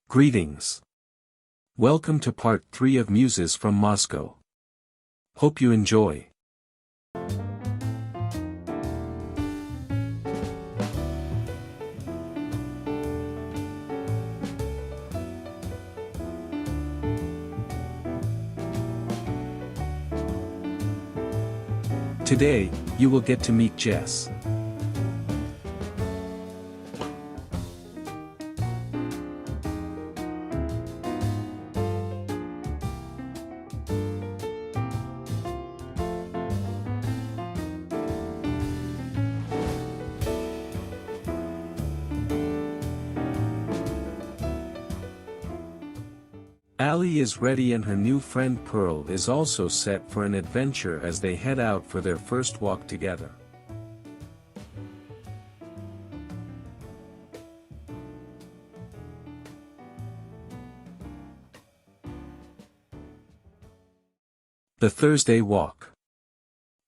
Greetings. Welcome to part 3 of Muses from Moscow. Hope you enjoy. Today, you will get to meet Jess. Allie is ready and her new friend Pearl is also set for an adventure as they head out for their first walk together. The Thursday walk.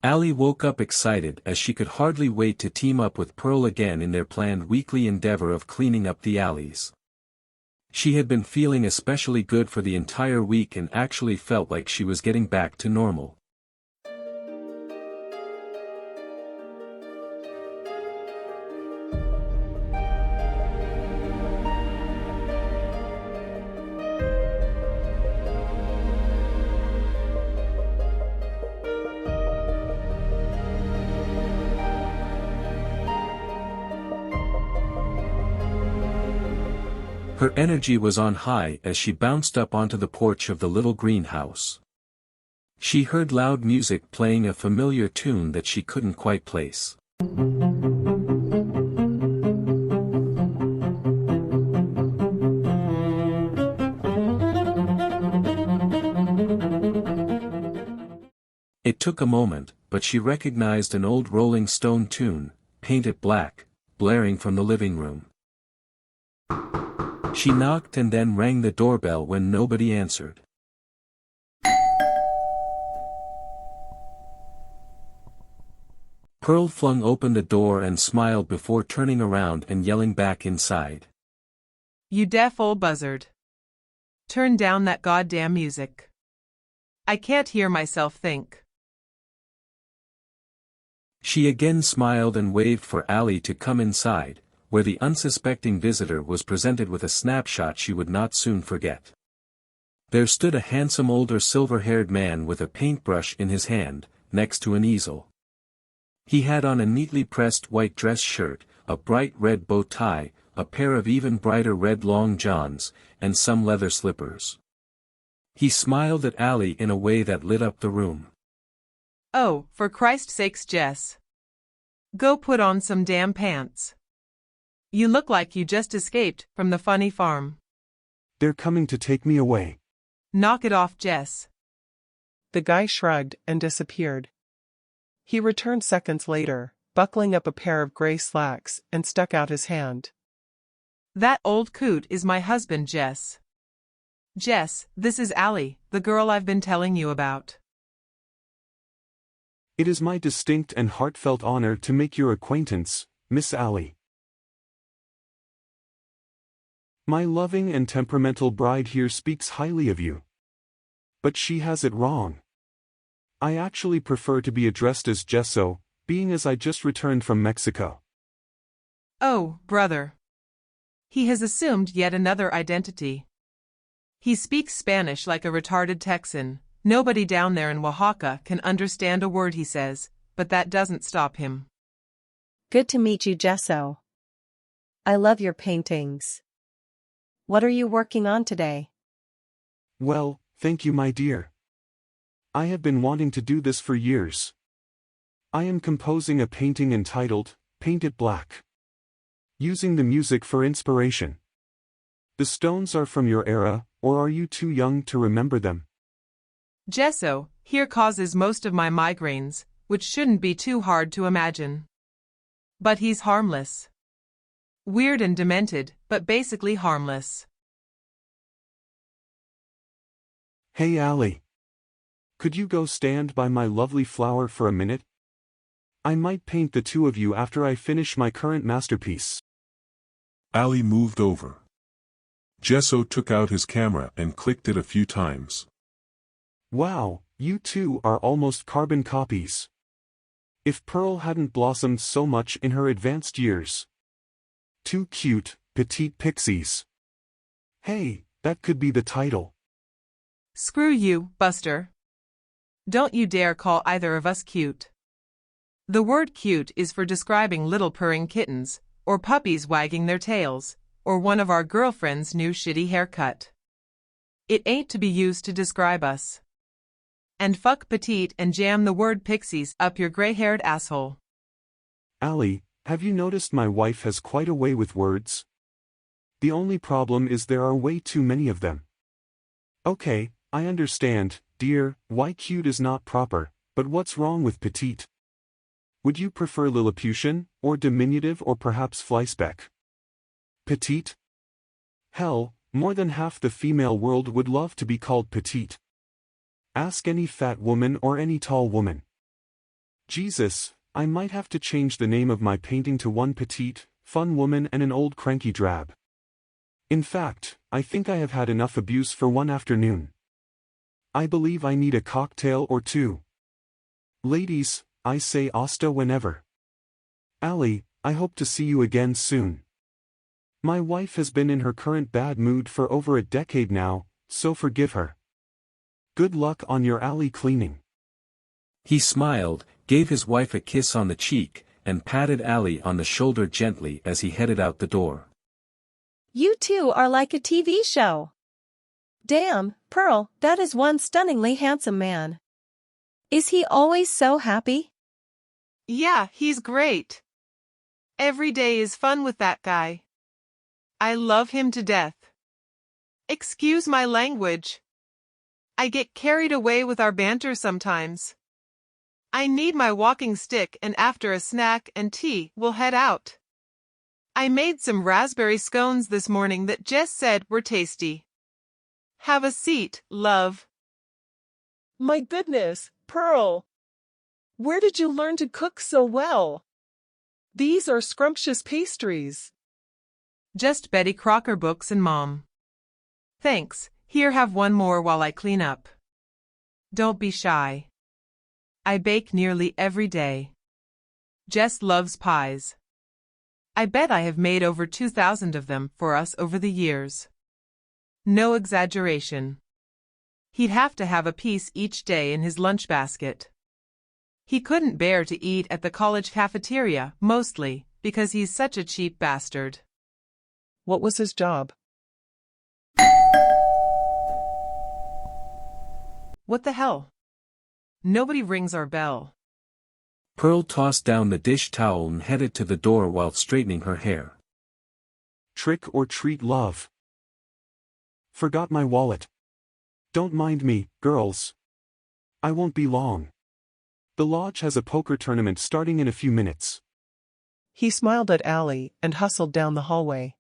Allie woke up excited as she could hardly wait to team up with Pearl again in their planned weekly endeavor of cleaning up the alleys. She had been feeling especially good for the entire week and actually felt like she was getting back to normal. Her energy was on high as she bounced up onto the porch of the little greenhouse. She heard loud music playing a familiar tune that she couldn't quite place. It took a moment, but she recognized an old Rolling Stone tune, "Paint It Black," blaring from the living room. She knocked and then rang the doorbell when nobody answered. Pearl flung open the door and smiled before turning around and yelling back inside. "You deaf old buzzard. Turn down that goddamn music. I can't hear myself think." She again smiled and waved for Allie to come inside, where the unsuspecting visitor was presented with a snapshot she would not soon forget. There stood a handsome older silver-haired man with a paintbrush in his hand, next to an easel. He had on a neatly pressed white dress shirt, a bright red bow tie, a pair of even brighter red long johns, and some leather slippers. He smiled at Allie in a way that lit up the room. "Oh, for Christ's sakes, Jess. Go put on some damn pants. You look like you just escaped from the funny farm." "They're coming to take me away." "Knock it off, Jess." The guy shrugged and disappeared. He returned seconds later, buckling up a pair of gray slacks, and stuck out his hand. "That old coot is my husband, Jess. Jess, this is Allie, the girl I've been telling you about." "It is my distinct and heartfelt honor to make your acquaintance, Miss Allie. My loving and temperamental bride here speaks highly of you. But she has it wrong. I actually prefer to be addressed as Jesso, being as I just returned from Mexico." "Oh, brother. He has assumed yet another identity. He speaks Spanish like a retarded Texan. Nobody down there in Oaxaca can understand a word he says, but that doesn't stop him." "Good to meet you, Jesso. I love your paintings. What are you working on today?" "Well, thank you, my dear. I have been wanting to do this for years. I am composing a painting entitled, 'Paint It Black,' using the music for inspiration. The stones are from your era, or are you too young to remember them?" "Jesso here causes most of my migraines, which shouldn't be too hard to imagine. But he's harmless. Weird and demented, but basically harmless." "Hey Allie. Could you go stand by my lovely flower for a minute? I might paint the two of you after I finish my current masterpiece." Allie moved over. Gesso took out his camera and clicked it a few times. Wow, you two are almost carbon copies. If Pearl hadn't blossomed so much in her advanced years. Two cute, petite pixies. Hey, that could be the title. Screw you, Buster. Don't you dare call either of us cute. The word cute is for describing little purring kittens, or puppies wagging their tails, or one of our girlfriend's new shitty haircut. It ain't to be used to describe us. And fuck petite and jam the word pixies up your gray-haired asshole. Allie, have you noticed my wife has quite a way with words? The only problem is there are way too many of them. Okay, I understand, dear, why cute is not proper, but what's wrong with petite? Would you prefer Lilliputian, or diminutive or perhaps Fleischbeck? Petite? Hell, more than half the female world would love to be called petite. Ask any fat woman or any tall woman. Jesus, I might have to change the name of my painting to one petite, fun woman and an old cranky drab. In fact, I think I have had enough abuse for one afternoon. I believe I need a cocktail or two. Ladies, I say hasta whenever. Allie, I hope to see you again soon. My wife has been in her current bad mood for over a decade now, so forgive her. Good luck on your alley cleaning. He smiled, gave his wife a kiss on the cheek, and patted Allie on the shoulder gently as he headed out the door. You two are like a TV show. Damn, Pearl, that is one stunningly handsome man. Is he always so happy? Yeah, he's great. Every day is fun with that guy. I love him to death. Excuse my language. I get carried away with our banter sometimes. I need my walking stick and after a snack and tea we'll head out. I made some raspberry scones this morning that Jess said were tasty. Have a seat, love. My goodness, Pearl. Where did you learn to cook so well? These are scrumptious pastries. Just Betty Crocker books and Mom. Thanks, here have one more while I clean up. Don't be shy. I bake nearly every day. Jess loves pies. I bet I have made over 2,000 of them for us over the years. No exaggeration. He'd have to have a piece each day in his lunch basket. He couldn't bear to eat at the college cafeteria, mostly, because he's such a cheap bastard. What was his job? What the hell? Nobody rings our bell. Pearl tossed down the dish towel and headed to the door while straightening her hair. Trick or treat, love. Forgot my wallet. Don't mind me, girls. I won't be long. The lodge has a poker tournament starting in a few minutes. He smiled at Allie and hustled down the hallway.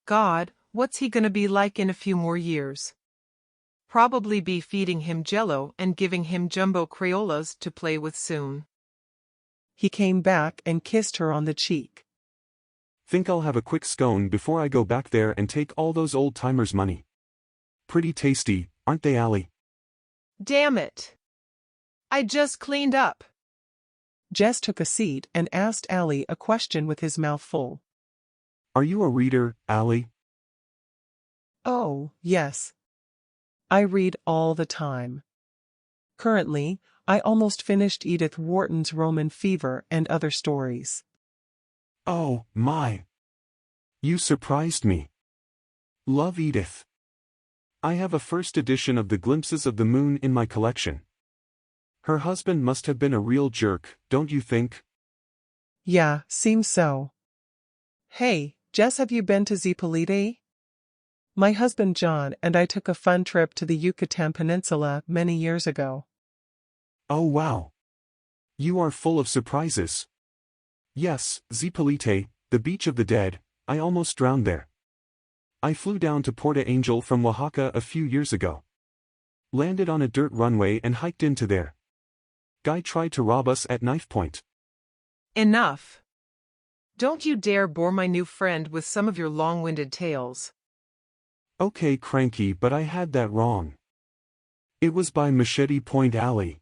God, what's he gonna be like in a few more years? Probably be feeding him Jell-O and giving him jumbo Crayolas to play with soon. He came back and kissed her on the cheek. Think I'll have a quick scone before I go back there and take all those old-timers' money. Pretty tasty, aren't they, Allie? Damn it. I just cleaned up. Jess took a seat and asked Allie a question with his mouth full. Are you a reader, Allie? Oh, yes. I read all the time. Currently, I almost finished Edith Wharton's Roman Fever and other stories. Oh, my. You surprised me. Love Edith. I have a first edition of the Glimpses of the Moon in my collection. Her husband must have been a real jerk, don't you think? Yeah, seems so. Hey, Jess, have you been to Zipolite? My husband John and I took a fun trip to the Yucatan Peninsula many years ago. Oh wow. You are full of surprises. Yes, Zipolite, the beach of the dead, I almost drowned there. I flew down to Porta Angel from Oaxaca a few years ago. Landed on a dirt runway and hiked into there. Guy tried to rob us at knife point. Enough. Don't you dare bore my new friend with some of your long-winded tales. Okay, Cranky, but I had that wrong. It was by Machete Point Alley.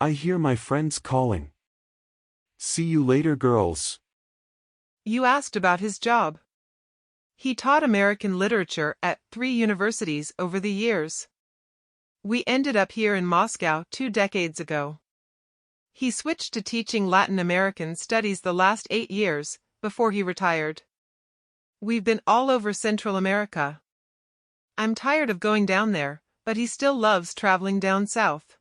I hear my friends calling. See you later, girls. You asked about his job. He taught American literature at 3 universities over the years. We ended up here in Moscow 2 decades ago. He switched to teaching Latin American studies the last 8 years, before he retired. We've been all over Central America. I'm tired of going down there, but he still loves traveling down south.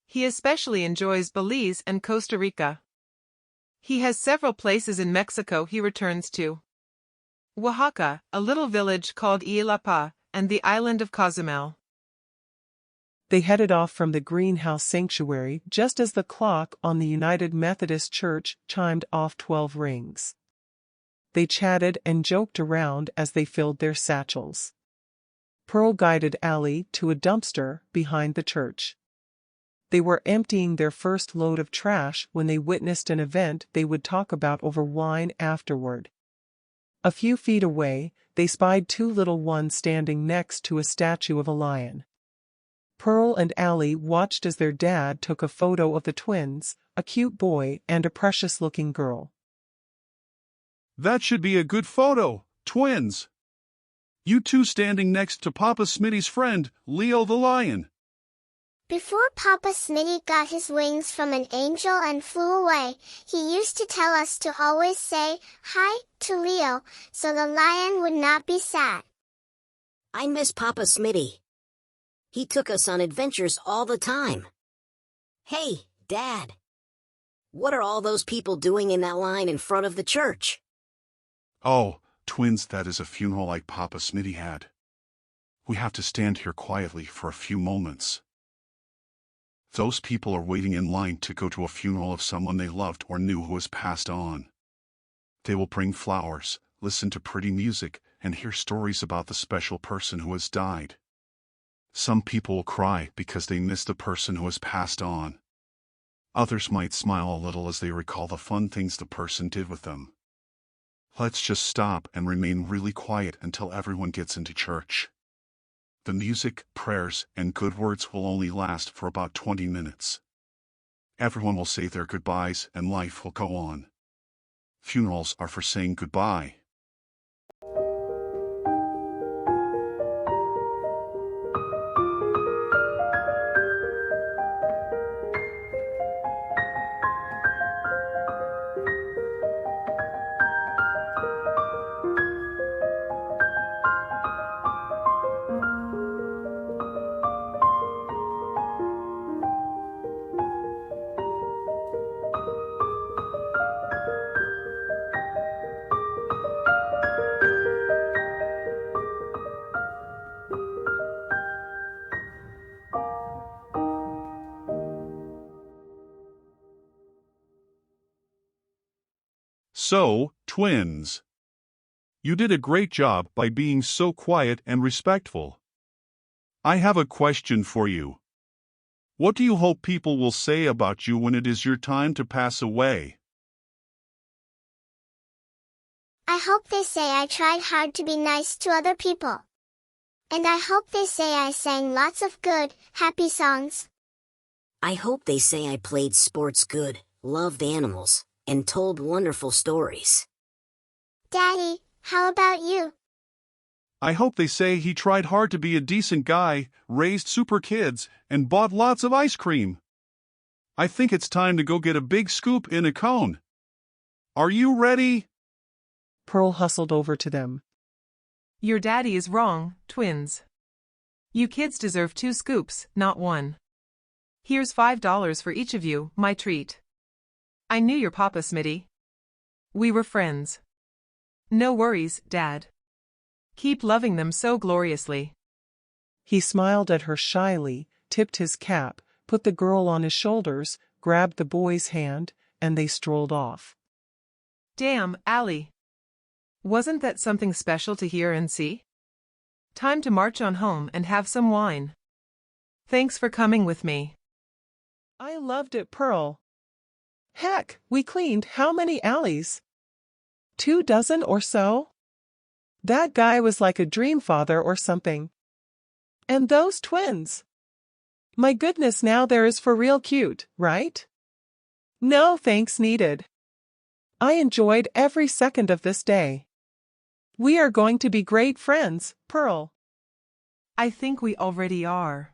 He especially enjoys Belize and Costa Rica. He has several places in Mexico he returns to. Oaxaca, a little village called Ielapa, and the island of Cozumel. They headed off from the greenhouse sanctuary just as the clock on the United Methodist Church chimed off 12 rings. They chatted and joked around as they filled their satchels. Pearl guided Allie to a dumpster behind the church. They were emptying their first load of trash when they witnessed an event they would talk about over wine afterward. A few feet away, they spied 2 little ones standing next to a statue of a lion. Pearl and Allie watched as their dad took a photo of the twins, a cute boy and a precious-looking girl. That should be a good photo, twins. You two standing next to Papa Smitty's friend, Leo the lion. Before Papa Smitty got his wings from an angel and flew away, he used to tell us to always say, "Hi," to Leo, so the lion would not be sad. I miss Papa Smitty. He took us on adventures all the time. Hey, Dad. What are all those people doing in that line in front of the church? Oh, twins, that is a funeral like Papa Smitty had. We have to stand here quietly for a few moments. Those people are waiting in line to go to a funeral of someone they loved or knew who has passed on. They will bring flowers, listen to pretty music, and hear stories about the special person who has died. Some people will cry because they miss the person who has passed on. Others might smile a little as they recall the fun things the person did with them. Let's just stop and remain really quiet until everyone gets into church. The music, prayers, and good words will only last for about 20 minutes. Everyone will say their goodbyes and life will go on. Funerals are for saying goodbye. So, twins, you did a great job by being so quiet and respectful. I have a question for you. What do you hope people will say about you when it is your time to pass away? I hope they say I tried hard to be nice to other people. And I hope they say I sang lots of good, happy songs. I hope they say I played sports good, loved animals, and told wonderful stories. Daddy, how about you? I hope they say he tried hard to be a decent guy, raised super kids, and bought lots of ice cream. I think it's time to go get a big scoop in a cone. Are you ready? Pearl hustled over to them. Your daddy is wrong, twins. You kids deserve 2 scoops, not 1. Here's $5 for each of you, my treat. I knew your Papa Smitty. We were friends. No worries, Dad. Keep loving them so gloriously. He smiled at her shyly, tipped his cap, put the girl on his shoulders, grabbed the boy's hand, and they strolled off. Damn, Allie. Wasn't that something special to hear and see? Time to march on home and have some wine. Thanks for coming with me. I loved it, Pearl. Heck, we cleaned how many alleys? 2 dozen or so? That guy was like a dream father or something. And those twins. My goodness, now there is for real cute, right? No thanks needed. I enjoyed every second of this day. We are going to be great friends, Pearl. I think we already are.